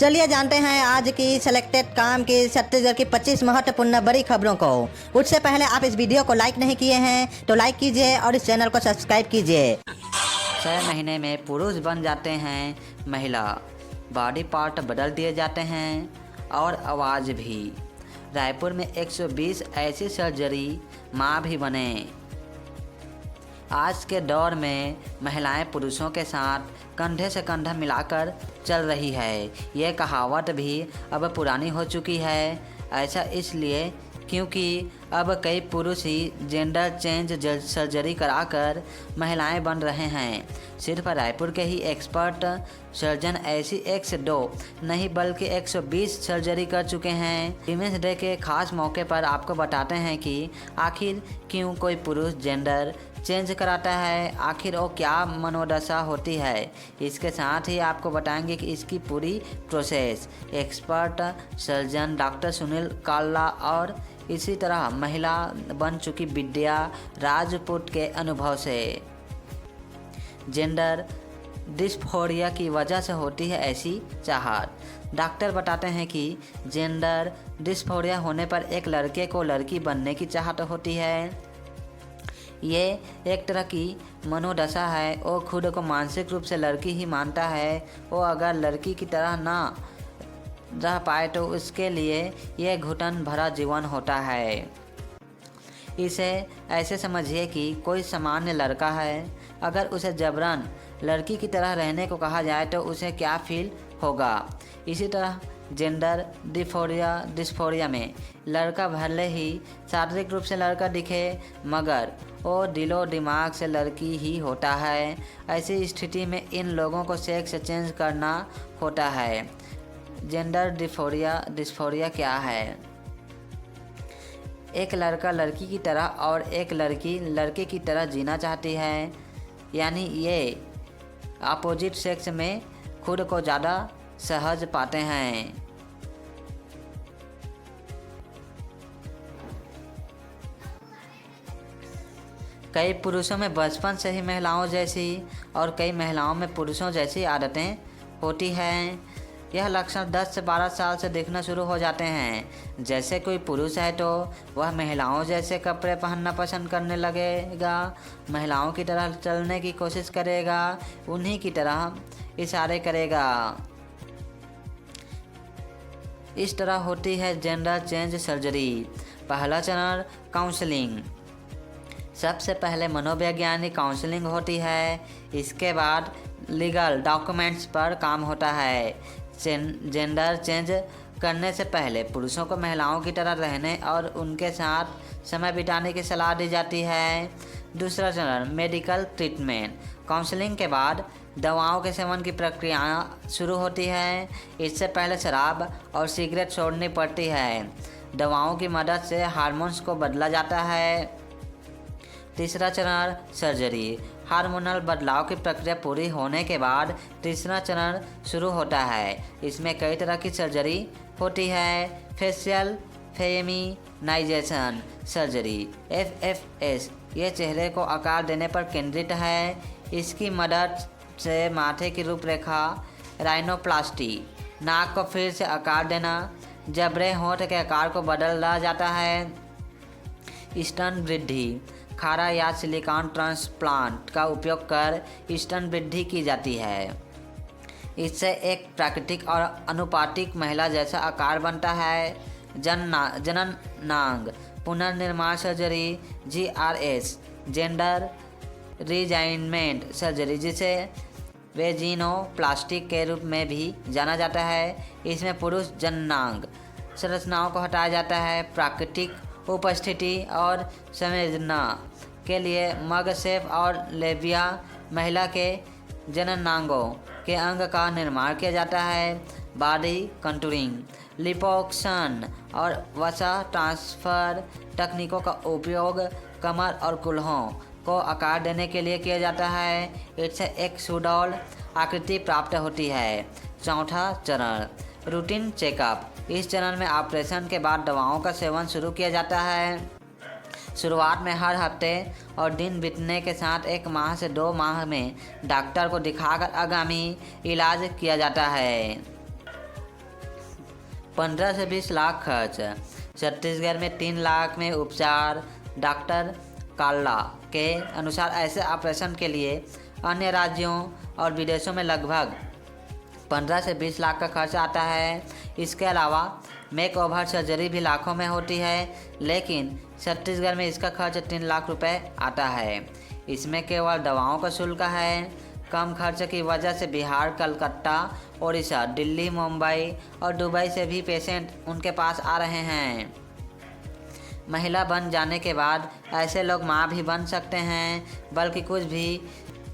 चलिए जानते हैं आज की सिलेक्टेड काम की छत्तीसगढ़ की 25 महत्वपूर्ण बड़ी खबरों को। उससे पहले आप इस वीडियो को लाइक नहीं किए हैं तो लाइक कीजिए और इस चैनल को सब्सक्राइब कीजिए। 6 महीने में पुरुष बन जाते हैं महिला, बॉडी पार्ट बदल दिए जाते हैं और आवाज़ भी। रायपुर में 120 ऐसी सर्जरी, माँ भी बने। आज के दौर में महिलाएं पुरुषों के साथ कंधे से कंधा मिलाकर चल रही है। ये कहावत भी अब पुरानी हो चुकी है। ऐसा इसलिए क्योंकि अब कई पुरुष ही जेंडर चेंज सर्जरी कराकर महिलाएं बन रहे हैं। सिर्फ रायपुर के ही एक्सपर्ट सर्जन ऐसी 1 से 2 नहीं बल्कि 120 सर्जरी कर चुके हैं। विमेंस डे के खास मौके पर आपको बताते हैं कि आखिर क्यों कोई पुरुष जेंडर चेंज कराता है, आखिर वो क्या मनोदशा होती है। इसके साथ ही आपको बताएंगे कि इसकी पूरी process expert surgeon doctor Sunil Kalla और इसी तरह महिला बन चुकी विद्या राजपूत के अनुभव से। जेंडर डिस्फोरिया की वजह से होती है ऐसी चाहत। डॉक्टर बताते हैं कि जेंडर डिस्फोरिया होने पर एक लड़के को लड़की बनने की चाहत होती है। ये एक तरह की मनोदशा है। वो खुद को मानसिक रूप से लड़की ही मानता है। वो अगर लड़की की तरह ना रह पाए तो उसके लिए ये घुटन भरा जीवन होता है। इसे ऐसे समझिए कि कोई सामान्य लड़का है, अगर उसे जबरन लड़की की तरह रहने को कहा जाए तो उसे क्या फील होगा। इसी तरह जेंडर डिस्फोरिया में लड़का भले ही शारीरिक रूप से लड़का दिखे मगर वो दिलो दिमाग से लड़की ही होता है। ऐसी स्थिति में इन लोगों को सेक्स चेंज करना होता है। जेंडर डिस्फोरिया क्या है? एक लड़का लड़की की तरह और एक लड़की लड़के की तरह जीना चाहती है, यानी ये अपोजिट सेक्स में खुद को ज़्यादा सहज पाते हैं। कई पुरुषों में बचपन से ही महिलाओं जैसी और कई महिलाओं में पुरुषों जैसी आदतें होती हैं। यह लक्षण 10 से 12 साल से दिखना शुरू हो जाते हैं। जैसे कोई पुरुष है तो वह महिलाओं जैसे कपड़े पहनना पसंद करने लगेगा, महिलाओं की तरह चलने की कोशिश करेगा, उन्हीं की तरह इशारे करेगा। इस तरह होती है जेंडर चेंज सर्जरी। पहला चरण काउंसलिंग। सबसे पहले मनोवैज्ञानिक काउंसलिंग होती है। इसके बाद लीगल डॉक्यूमेंट्स पर काम होता है। जेंडर चेंज करने से पहले पुरुषों को महिलाओं की तरह रहने और उनके साथ समय बिताने की सलाह दी जाती है। दूसरा चरण मेडिकल ट्रीटमेंट। काउंसलिंग के बाद दवाओं के सेवन की प्रक्रिया शुरू होती है। इससे पहले शराब और सिगरेट छोड़नी पड़ती है। दवाओं की मदद से हार्मोन्स को बदला जाता है। तीसरा चरण सर्जरी। हार्मोनल बदलाव की प्रक्रिया पूरी होने के बाद तीसरा चरण शुरू होता है। इसमें कई तरह की सर्जरी होती है। फेशियल फेमिनाइजेशन सर्जरी FFS ये चेहरे को आकार देने पर केंद्रित है। इसकी मदद से माथे की रूपरेखा, राइनोप्लास्टी, नाक को फिर से आकार देना, जबड़े होंठ के आकार को बदला जाता है। स्तन वृद्धि। खारा या सिलिकॉन ट्रांसप्लांट का उपयोग कर स्तन वृद्धि की जाती है। इससे एक प्राकृतिक और अनुपातिक महिला जैसा आकार बनता है। जननांग पुनर्निर्माण सर्जरी GRS जेंडर रीजाइनमेंट सर्जरी, जिसे वेजिनोप्लास्टिक के रूप में भी जाना जाता है। इसमें पुरुष जननांग संरचनाओं को हटाया जाता है। प्राकृतिक उपस्थिति और संवेदना के लिए मग सेफ और लेबिया महिला के जननांगों के अंग का निर्माण किया जाता है। बॉडी कंटूरिंग, लिपोक्शन और वसा ट्रांसफ़र तकनीकों का उपयोग कमर और कुल्हों को आकार देने के लिए किया जाता है। इससे एक सुडौल आकृति प्राप्त होती है। चौथा चरण रूटीन चेकअप। इस चरण में ऑपरेशन के बाद दवाओं का सेवन शुरू किया जाता है। शुरुआत में हर हफ्ते और दिन बीतने के साथ 1 माह से 2 माह में डॉक्टर को दिखाकर आगामी इलाज किया जाता है। 15 से 20 लाख खर्च। छत्तीसगढ़ में 3 लाख में उपचार। डॉक्टर काल्ला के अनुसार ऐसे ऑपरेशन के लिए अन्य राज्यों और विदेशों में लगभग 15 से 20 लाख का खर्च आता है। इसके अलावा मेक ओवर सर्जरी भी लाखों में होती है, लेकिन छत्तीसगढ़ में इसका खर्च 3 लाख रुपए आता है। इसमें केवल दवाओं का शुल्क है। कम खर्च की वजह से बिहार, कलकत्ता, उड़ीसा, दिल्ली, मुंबई और दुबई से भी पेशेंट उनके पास आ रहे हैं। महिला बन जाने के बाद ऐसे लोग माँ भी बन सकते हैं, बल्कि कुछ भी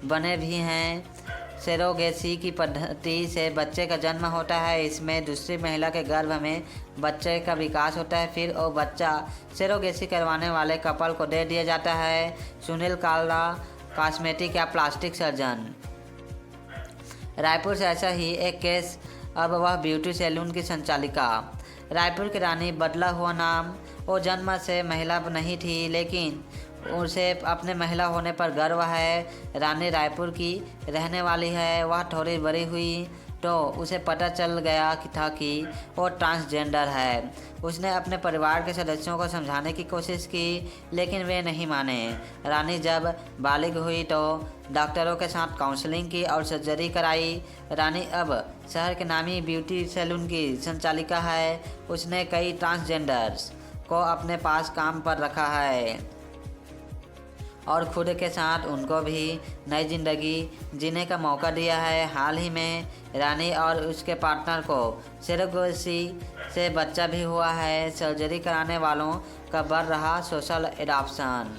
बने भी हैं। सेरोगेसी की पद्धति से बच्चे का जन्म होता है। इसमें दूसरी महिला के गर्भ में बच्चे का विकास होता है, फिर वो बच्चा सेरोगेसी करवाने वाले कपल को दे दिया जाता है। सुनील काल्ला, कॉस्मेटिक या प्लास्टिक सर्जन। रायपुर से ऐसा ही एक केस, अब वह ब्यूटी सैलून की संचालिका। रायपुर की रानी बदला हुआ नाम। वो जन्म से महिला नहीं थी, लेकिन उसे अपने महिला होने पर गर्व है। रानी रायपुर की रहने वाली है। वह थोड़ी बड़ी हुई तो उसे पता चल गया था कि वो ट्रांसजेंडर है। उसने अपने परिवार के सदस्यों को समझाने की कोशिश की, लेकिन वे नहीं माने। रानी जब बालिग हुई तो डॉक्टरों के साथ काउंसलिंग की और सर्जरी कराई। रानी अब शहर के नामी ब्यूटी सैलून की संचालिका है। उसने कई ट्रांसजेंडर्स को अपने पास काम पर रखा है और खुद के साथ उनको भी नई ज़िंदगी जीने का मौका दिया है। हाल ही में रानी और उसके पार्टनर को सेरोगेसी से बच्चा भी हुआ है। सर्जरी कराने वालों का बढ़ रहा सोशल एडॉप्शन।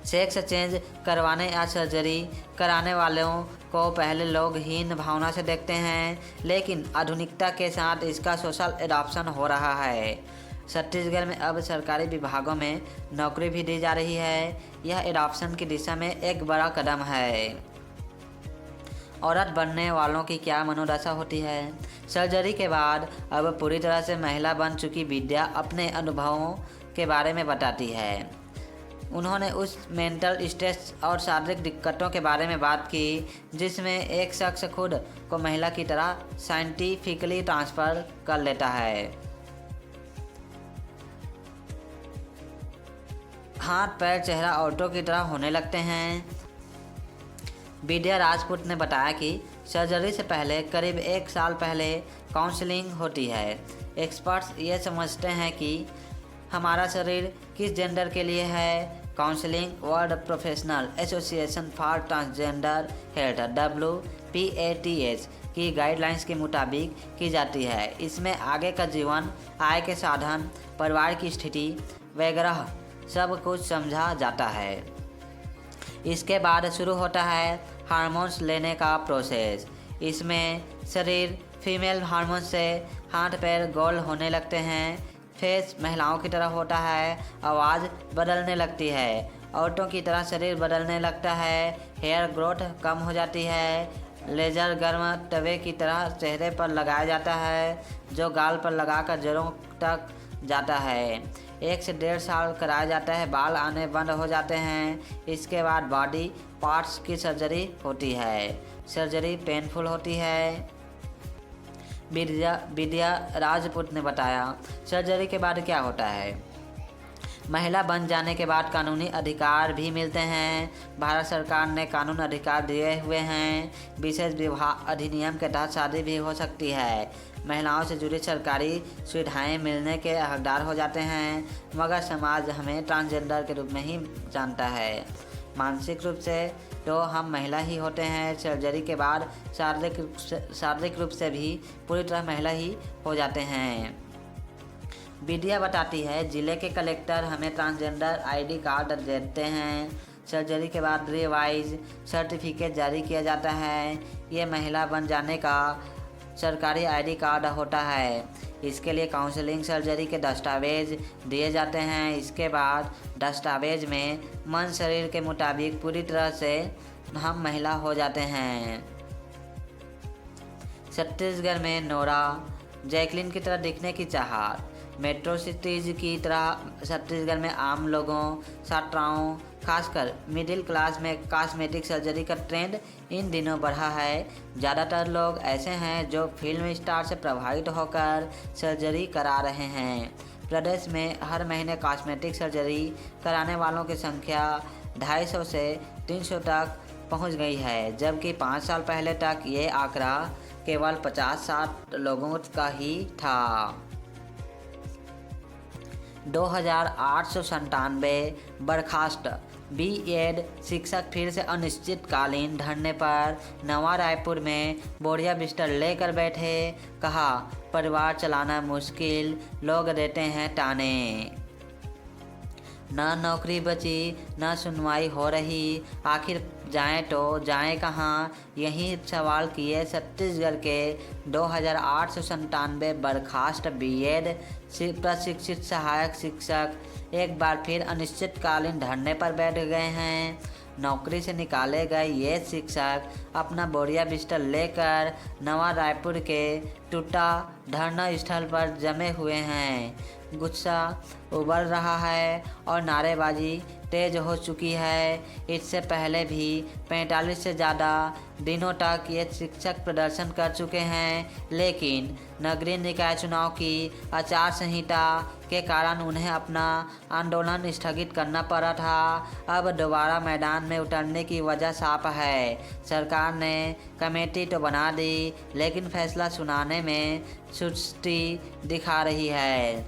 सेक्स चेंज करवाने या सर्जरी कराने वालों को पहले लोग हीन भावना से देखते हैं, लेकिन आधुनिकता के साथ इसका सोशल एडॉप्शन हो रहा है। छत्तीसगढ़ में अब सरकारी विभागों में नौकरी भी दी जा रही है। यह एडॉप्शन की दिशा में एक बड़ा कदम है। औरत बनने वालों की क्या मनोदशा होती है। सर्जरी के बाद अब पूरी तरह से महिला बन चुकी विद्या अपने अनुभवों के बारे में बताती है। उन्होंने उस मेंटल स्ट्रेस और शारीरिक दिक्कतों के बारे में बात की जिसमें एक शख्स खुद को महिला की तरह साइंटिफिकली ट्रांसफ़र कर लेता है। हाथ, पैर, चेहरा औरतों की तरह होने लगते हैं। विद्या राजपूत ने बताया कि सर्जरी से पहले करीब 1 साल पहले काउंसलिंग होती है। एक्सपर्ट्स ये समझते हैं कि हमारा शरीर किस जेंडर के लिए है। Counselling world professional association for transgender health WPATH की गाइडलाइंस के मुताबिक की जाती है। इसमें आगे का जीवन, आय के साधन, परिवार की स्थिति वगैरह सब कुछ समझा जाता है। इसके बाद शुरू होता है हार्मोन्स लेने का प्रोसेस। इसमें शरीर फीमेल हार्मोन से हाथ पैर गोल होने लगते हैं। फेस महिलाओं की तरह होता है। आवाज़ बदलने लगती है। औरतों की तरह शरीर बदलने लगता है। हेयर ग्रोथ कम हो जाती है। लेज़र गर्म तवे की तरह चेहरे पर लगाया जाता है, जो गाल पर लगाकर जड़ों तक जाता है। 1 से 1.5 साल कराया जाता है। बाल आने बंद हो जाते हैं। इसके बाद बॉडी पार्ट्स की सर्जरी होती है। सर्जरी पेनफुल होती है। विद्या राजपूत ने बताया, सर्जरी के बाद क्या होता है। महिला बन जाने के बाद कानूनी अधिकार भी मिलते हैं। भारत सरकार ने कानून अधिकार दिए हुए हैं। विशेष विवाह अधिनियम के तहत शादी भी हो सकती है। महिलाओं से जुड़ी सरकारी सुविधाएं मिलने के हकदार हो जाते हैं, मगर समाज हमें ट्रांसजेंडर के रूप में ही जानता है। मानसिक रूप से तो हम महिला ही होते हैं। सर्जरी के बाद शारीरिक रूप से भी पूरी तरह महिला ही हो जाते हैं। विद्या बताती है, जिले के कलेक्टर हमें ट्रांसजेंडर ID कार्ड देते हैं। सर्जरी के बाद रिवाइज सर्टिफिकेट जारी किया जाता है। ये महिला बन जाने का सरकारी ID कार्ड होता है। इसके लिए काउंसलिंग, सर्जरी के दस्तावेज दिए जाते हैं। इसके बाद दस्तावेज में मन शरीर के मुताबिक पूरी तरह से हम महिला हो जाते हैं। छत्तीसगढ़ में नोरा जैकलिन की तरह दिखने की चाहत। मेट्रो सिटीज की तरह छत्तीसगढ़ में आम लोगों, छात्राओं, खासकर मिडिल क्लास में कॉस्मेटिक सर्जरी का ट्रेंड इन दिनों बढ़ा है। ज़्यादातर लोग ऐसे हैं जो फिल्म स्टार से प्रभावित होकर सर्जरी करा रहे हैं। प्रदेश में हर महीने कॉस्मेटिक सर्जरी कराने वालों की संख्या 250 से 300 तक पहुंच गई है, जबकि 5 साल पहले तक ये आंकड़ा केवल 50-60 लोगों का ही था। 2897 बर्खास्त बीएड शिक्षक फिर से अनिश्चितकालीन धरने पर। नवा रायपुर में बोरिया बिस्तर लेकर बैठे, कहा परिवार चलाना मुश्किल, लोग देते हैं ताने। न नौकरी बची, न सुनवाई हो रही, आखिर जाएं तो जाएं कहाँ, यही सवाल किए छत्तीसगढ़ के 2897 बर्खास्त बीएड प्रशिक्षित सहायक शिक्षक एक बार फिर अनिश्चितकालीन धरने पर बैठ गए हैं। नौकरी से निकाले गए ये शिक्षक अपना बोरिया बिस्तर लेकर नवा रायपुर के टूटा धरना स्थल पर जमे हुए हैं। गुस्सा उबल रहा है और नारेबाजी तेज हो चुकी है। इससे पहले भी 45 से ज़्यादा दिनों तक ये शिक्षक प्रदर्शन कर चुके हैं, लेकिन नगरीय निकाय चुनाव की आचार संहिता के कारण उन्हें अपना आंदोलन स्थगित करना पड़ा था। अब दोबारा मैदान में उतरने की वजह साफ है। सरकार ने कमेटी तो बना दी, लेकिन फैसला सुनाने में सुस्ती दिखा रही है।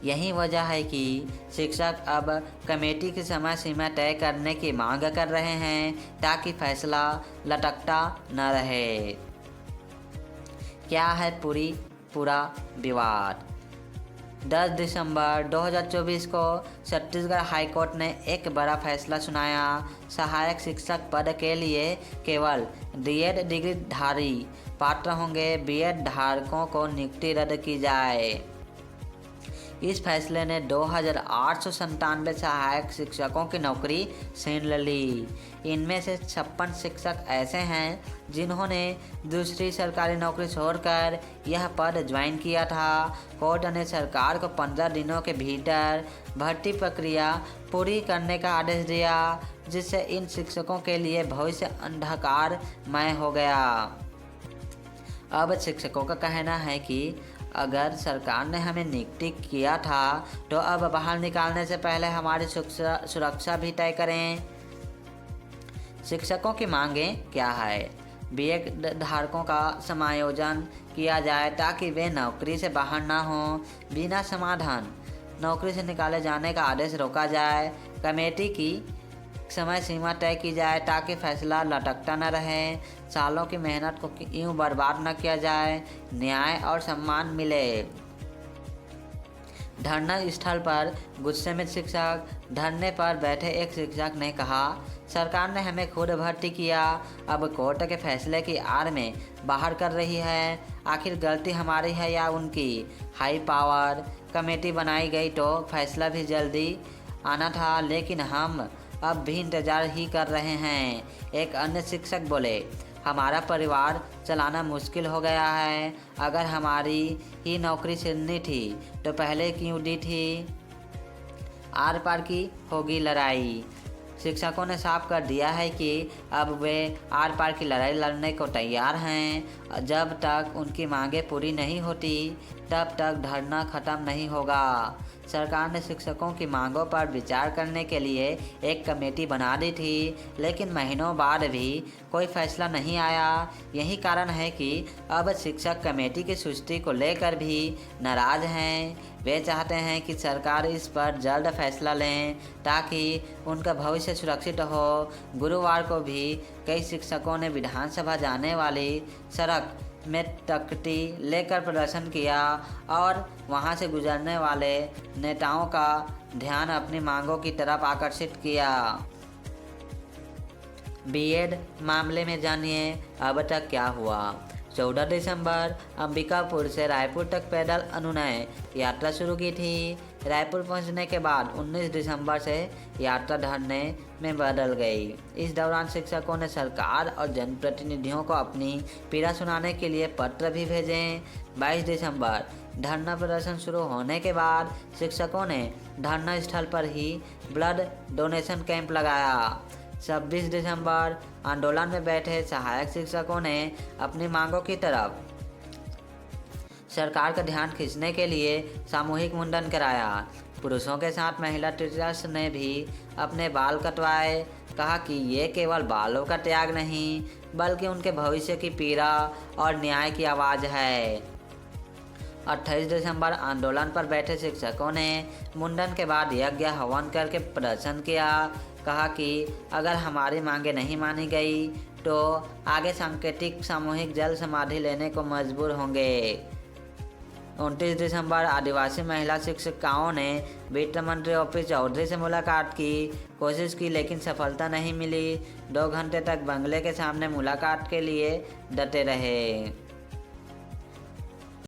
यही वजह है कि शिक्षक अब कमेटी की समय सीमा तय करने की मांग कर रहे हैं, ताकि फैसला लटकता न रहे। क्या है पूरा विवाद? 10 दिसंबर 2024 को छत्तीसगढ़ हाईकोर्ट ने एक बड़ा फैसला सुनाया। सहायक शिक्षक पद के लिए केवल बीएड डिग्रीधारी पात्र होंगे। बीएड धारकों को नियुक्ति रद्द की जाए। इस फैसले ने 2897 सहायक शिक्षकों की नौकरी छीन ली। इनमें से 56 शिक्षक ऐसे हैं जिन्होंने दूसरी सरकारी नौकरी छोड़कर यह पद ज्वाइन किया था। कोर्ट ने सरकार को 15 दिनों के भीतर भर्ती प्रक्रिया पूरी करने का आदेश दिया, जिससे इन शिक्षकों के लिए भविष्य अंधकारमय हो गया। अब शिक्षकों का कहना है कि अगर सरकार ने हमें नियुक्ति किया था तो अब बाहर निकालने से पहले हमारी सुरक्षा भी तय करें। शिक्षकों की मांगें क्या है? बीएड धारकों का समायोजन किया जाए ताकि वे नौकरी से बाहर ना हों। बिना समाधान नौकरी से निकाले जाने का आदेश रोका जाए। कमेटी की समय सीमा तय की जाए ताकि फैसला लटकता न रहे। सालों की मेहनत को यूं बर्बाद न किया जाए। न्याय और सम्मान मिले। धरना स्थल पर गुस्से में शिक्षक। धरने पर बैठे एक शिक्षक ने कहा, सरकार ने हमें खुद भर्ती किया, अब कोर्ट के फैसले की आड़ में बाहर कर रही है। आखिर गलती हमारी है या उनकी? हाई पावर कमेटी बनाई गई तो फैसला भी जल्दी आना था, लेकिन हम अब भी इंतज़ार ही कर रहे हैं। एक अन्य शिक्षक बोले, हमारा परिवार चलाना मुश्किल हो गया है। अगर हमारी ही नौकरी छीननी थी तो पहले क्यों दी थी? आर पार की होगी लड़ाई। शिक्षकों ने साफ कर दिया है कि अब वे आर पार की लड़ाई लड़ने को तैयार हैं। जब तक उनकी मांगें पूरी नहीं होती तब तक धरना खत्म नहीं होगा। सरकार ने शिक्षकों की मांगों पर विचार करने के लिए एक कमेटी बना दी थी, लेकिन महीनों बाद भी कोई फैसला नहीं आया। यही कारण है कि अब शिक्षक कमेटी की सुस्ती को लेकर भी नाराज़ हैं। वे चाहते हैं कि सरकार इस पर जल्द फैसला लें ताकि उनका भविष्य सुरक्षित हो। गुरुवार को भी कई शिक्षकों ने विधानसभा जाने वाली सड़क में तख्ती लेकर प्रदर्शन किया और वहां से गुजरने वाले नेताओं का ध्यान अपनी मांगों की तरफ आकर्षित किया। बीएड मामले में जानिए अब तक क्या हुआ। 14 दिसंबर अंबिकापुर से रायपुर तक पैदल अनुनय यात्रा शुरू की थी। रायपुर पहुंचने के बाद 19 दिसंबर से यात्रा धरने में बदल गई। इस दौरान शिक्षकों ने सरकार और जनप्रतिनिधियों को अपनी पीड़ा सुनाने के लिए पत्र भी भेजे। 22 दिसंबर धरना प्रदर्शन शुरू होने के बाद शिक्षकों ने धरना स्थल पर ही ब्लड डोनेशन कैंप लगाया। 26 दिसंबर आंदोलन में बैठे सहायक शिक्षकों ने अपनी मांगों की तरफ सरकार का ध्यान खींचने के लिए सामूहिक मुंडन कराया। पुरुषों के साथ महिला टीचर्स ने भी अपने बाल कटवाए। कहा कि ये केवल बालों का त्याग नहीं बल्कि उनके भविष्य की पीड़ा और न्याय की आवाज़ है। 28 दिसंबर आंदोलन पर बैठे शिक्षकों ने मुंडन के बाद यज्ञ हवन करके प्रदर्शन किया। कहा कि अगर हमारी मांगें नहीं मानी गई तो आगे सांकेतिक सामूहिक जल समाधि लेने को मजबूर होंगे। 29 दिसंबर आदिवासी महिला शिक्षिकाओं ने वित्त मंत्री ओपी चौधरी से मुलाकात की कोशिश की लेकिन सफलता नहीं मिली। 2 घंटे तक बंगले के सामने मुलाकात के लिए डटे रहे।